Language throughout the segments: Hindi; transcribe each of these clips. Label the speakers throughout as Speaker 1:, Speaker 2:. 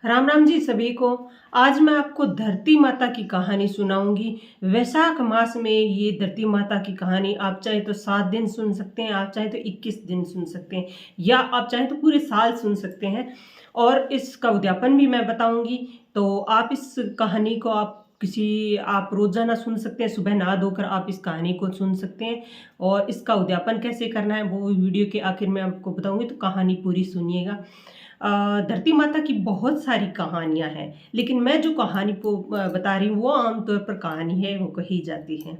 Speaker 1: राम राम जी सभी को। आज मैं आपको धरती माता की कहानी सुनाऊंगी। वैशाख मास में ये धरती माता की कहानी आप चाहे तो 7 दिन सुन सकते हैं, आप चाहे तो 21 दिन सुन सकते हैं, या आप चाहे तो पूरे साल सुन सकते हैं। और इसका उद्यापन भी मैं बताऊंगी। तो आप इस कहानी को आप रोजाना सुन सकते हैं, सुबह नहा धोकर आप इस कहानी को सुन सकते हैं। और इसका उद्यापन कैसे करना है वो वीडियो के आखिर में आपको बताऊंगी, तो कहानी पूरी सुनिएगा। धरती माता की बहुत सारी कहानियां हैं, लेकिन मैं जो कहानी को बता रही हूँ वो आमतौर पर कहानी है, वो कही जाती है।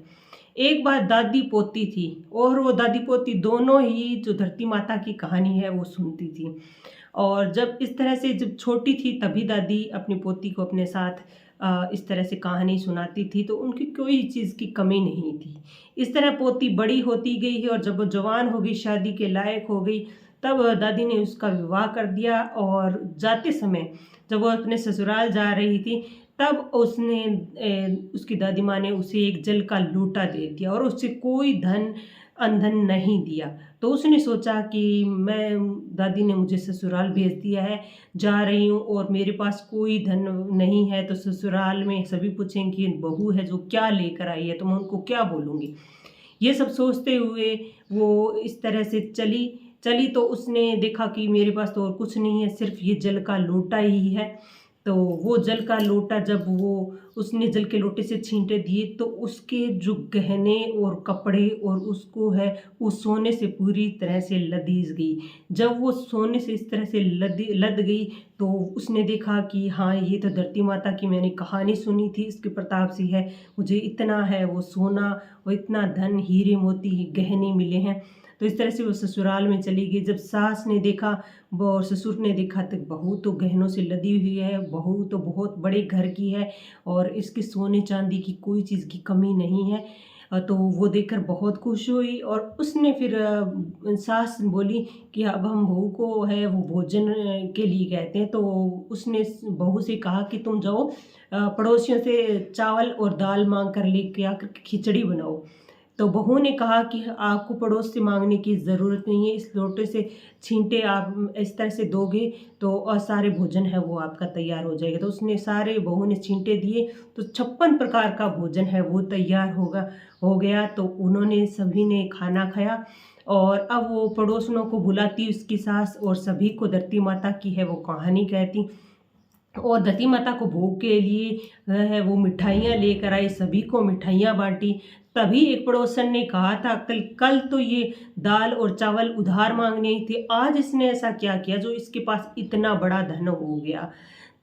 Speaker 1: एक बार दादी पोती थी, और वो दादी पोती दोनों ही जो धरती माता की कहानी है वो सुनती थी। और जब इस तरह से जब छोटी थी तभी दादी अपनी पोती को अपने साथ इस तरह से कहानी सुनाती थी, तो उनकी कोई चीज़ की कमी नहीं थी। इस तरह पोती बड़ी होती गई है, और जब वो जवान हो गई, शादी के लायक हो गई, तब दादी ने उसका विवाह कर दिया। और जाते समय जब वो अपने ससुराल जा रही थी, तब उसकी दादी माँ ने उसे एक जल का लोटा दे दिया, और उससे कोई धन अंधन नहीं दिया। तो उसने सोचा कि मैं दादी ने मुझे ससुराल भेज दिया है, जा रही हूँ और मेरे पास कोई धन नहीं है, तो ससुराल में सभी पूछेंगे कि बहू है जो क्या लेकर आई है, तो मैं उनको क्या बोलूँगी। ये सब सोचते हुए वो इस तरह से चली चली, तो उसने देखा कि मेरे पास तो और कुछ नहीं है, सिर्फ ये जल का लोटा ही है। तो वो जल का लोटा जब वो उसने जल के लोटे से छींटे दिए, तो उसके जो गहने और कपड़े और उसको है वो सोने से पूरी तरह से लदीज गई। जब वो सोने से इस तरह से लद गई, तो उसने देखा कि हाँ, ये तो धरती माता की मैंने कहानी सुनी थी, इसके प्रताप से है मुझे इतना है वो सोना और इतना धन, हीरे मोती गहने मिले हैं। तो इस तरह से वो ससुराल में चली गई। जब सास ने देखा वो और ससुर ने देखा, तो बहू तो गहनों से लदी हुई है, बहू तो बहुत बड़े घर की है, और इसके सोने चांदी की कोई चीज़ की कमी नहीं है। तो वो देखकर बहुत खुश हुई, और उसने फिर सास बोली कि अब हम बहू को है वो भोजन के लिए कहते हैं। तो उसने बहू से कहा कि तुम जाओ पड़ोसियों से चावल और दाल मांग कर लेके आकर खिचड़ी बनाओ। तो बहू ने कहा कि आपको पड़ोस से मांगने की ज़रूरत नहीं है, इस लोटे से छींटे आप इस तरह से दोगे तो सारे भोजन है वो आपका तैयार हो जाएगा। तो उसने सारे बहू ने छींटे दिए, तो 56 प्रकार का भोजन है वो तैयार हो गया। तो उन्होंने सभी ने खाना खाया, और अब वो पड़ोसनों को बुलाती उसकी सास, और सभी को धरती माता की है वो कहानी कहती। और धरती माता को भोग के लिए है वो मिठाइयाँ लेकर आई, सभी को मिठाइयाँ बांटी। तभी एक पड़ोसन ने कहा था, कल कल तो ये दाल और चावल उधार मांगने ही थे, आज इसने ऐसा क्या किया जो इसके पास इतना बड़ा धन हो गया।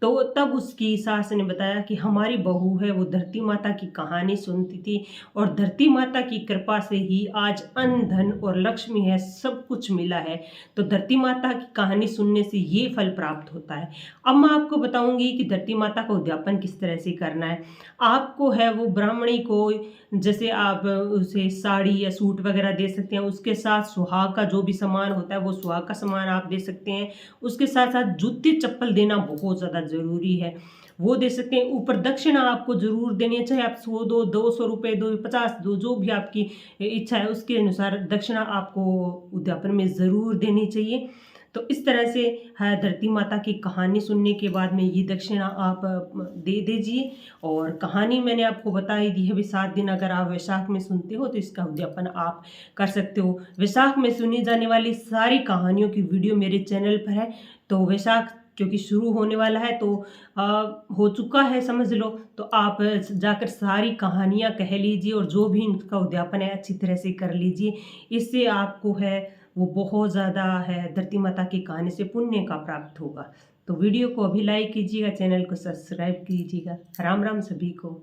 Speaker 1: तो तब उसकी सास ने बताया कि हमारी बहू है वो धरती माता की कहानी सुनती थी, और धरती माता की कृपा से ही आज अन्न धन और लक्ष्मी है सब कुछ मिला है। तो धरती माता की कहानी सुनने से ये फल प्राप्त होता है। अब मैं आपको बताऊंगी कि धरती माता का उद्यापन किस तरह से करना है। आपको है वो ब्राह्मणी को, जैसे आप उसे साड़ी या सूट वगैरह दे सकते हैं, उसके साथ सुहाग का जो भी सामान होता है वो सुहाग का सामान आप दे सकते हैं। उसके साथ साथ जूते चप्पल देना बहुत ज़्यादा ज़रूरी है, वो दे सकते हैं। ऊपर दक्षिणा आपको ज़रूर देनी है, चाहे आप 100 दो, 200 रुपये दो, 50 दो, जो भी आपकी इच्छा है उसके अनुसार दक्षिणा आपको उद्यापन में ज़रूर देनी चाहिए। तो इस तरह से है धरती माता की कहानी सुनने के बाद में ये दक्षिणा आप दे दीजिए। और कहानी मैंने आपको बता ही दी है। भी 7 दिन अगर आप वैशाख में सुनते हो तो इसका उद्यापन आप कर सकते हो। वैशाख में सुनी जाने वाली सारी कहानियों की वीडियो मेरे चैनल पर है। तो वैशाख क्योंकि शुरू होने वाला है, तो हो चुका है समझ लो, तो आप जाकर सारी कहानियाँ कह लीजिए, और जो भी इनका उद्यापन है अच्छी तरह से कर लीजिए। इससे आपको है वो बहुत ज़्यादा है धरती माता की कहानी से पुण्य का प्राप्त होगा। तो वीडियो को अभी लाइक कीजिएगा, चैनल को सब्सक्राइब कीजिएगा। राम राम सभी को।